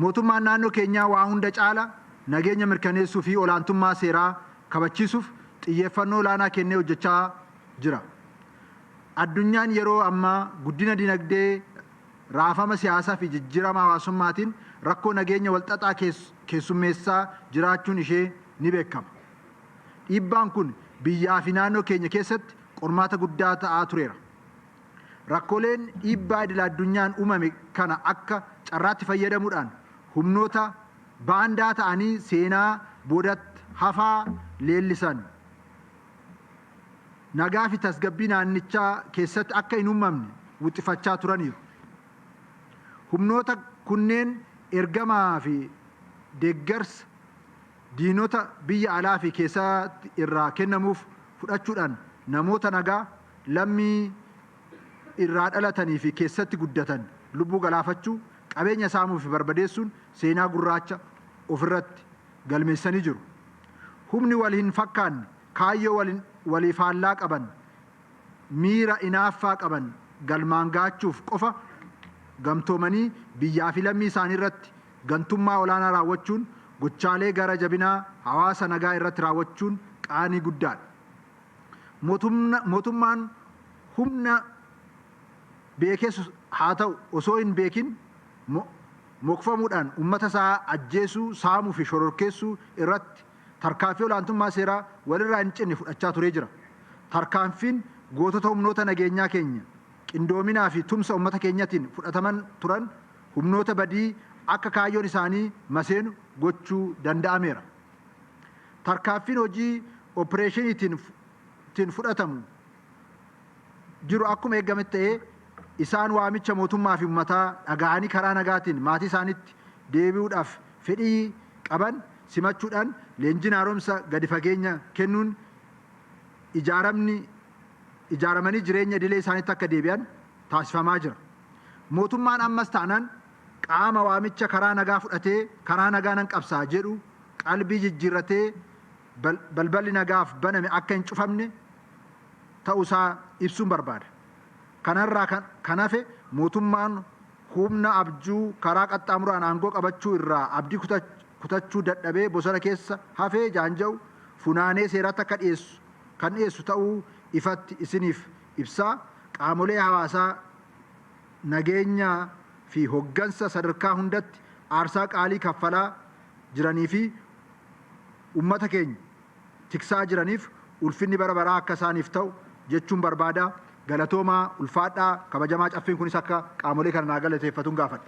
Mootummaan naannoo keenyaa waa hunda caala nageenya mirkaneessuu fi olaantummaa seeraa kabachiisuuf xiyyeeffannoo olaanaa kennee hojjechaa jira. Addunyaan yeroo ammaa guddina dinagdee, raafama siyaasaa fi jijjiirama hawaasummaatiin rakkoo nageenya walxaxaa keessummeessaa jiraachuun ishee ni beekama. Dhiibbaan kun biyyaa fi naannoo keenya keessatti qormaata guddaa ta'aa tureera. Rakkooleen dhiibbaa idil addunyaan uumame kana akka carraatti fayyadamuudhaan humnoota baandaa ta'anii seenaa boodatti hafaa leellisan nagaa fi tasgabbii naannichaa keessatti akka hin uumamne wuxxifachaa turaniiru. Humnoota kunneen ergamaa fi deeggarsa diinota biyya alaa fi keessatti irraa kennamuuf fudhachuudhaan namoota nagaa lammii irraa dhalatanii fi keessatti guddatan lubbuu galaafachuu, qabeenya saamuu fi barbadeessuun seenaa gurraacha ofirratti galmeessanii jiru. Humni wal hin fakkaanne kaayyoo waliif faallaa qaban, miira inaaffaa qaban galmaan gaachuuf qofa gamtoomanii biyyaa fi lammii isaanii irratti gantummaa olaanaa raawwachuun gochaalee gara jabinaa hawaasa nagaa irratti raawwachuun qaanii guddaadha. Mootummaan humna beekees haa ta'u osoo hin beekin mokfamuudhaan uummata isaa ajjeesuu, saamuu fi shororkeessuu irratti tarkaanfii olaantummaa seeraa walirraa hin cinne fudhachaa turee jira. Tarkaanfiin gootota humnoota nageenyaa keenya qindoominaa fi tumsa uummata keenyatiin fudhataman turan humnoota badii akka kaayyoon isaanii maseenu gochuu danda'ameera. Tarkaanfiin hojii opereeshiniitiin fudhatamu jiru akkuma eegame ta'ee isaan waamicha mootummaa fi uummataa dhaga'anii karaa nagaatiin maatii isaaniitti deebi'uudhaaf fedhii qaban simachuudhaan leenjii haaromsa gadi fageenya kennuun ijaaramanii jireenya idilee isaaniitti akka deebi'an taasifamaa jira. Mootummaan ammas taanaan qaama waamicha karaa nagaa fudhatee karaa nagaa nan qabsaa jedhu qalbii jijjiirratee balballi nagaaf baname akka hin cufamne ta'uusaa ibsuun barbaada. Kanarraa kan hafe mootummaan humna abjuu karaa qaxxaamuraan aangoo qabachuu irraa abdii kutachuu dadhabee bosona keessa hafee jaanja'u funaanee seeratti akka dhiyeessu ta'uu ifatti isiniif ibsaa. Qaamolee hawaasaa nageenyaa fi hoggansa sadarkaa hundatti aarsaa qaalii kaffalaa jiranii fi uummata keenya tiksaa jiraniif ulfinni bara baraa akka isaaniif ta'u jechuun barbaada. Galatoomaa ulfaadhaa kabajamaa caffeen kunis akka qaamolee kana naa galateeffatuun gaafadha.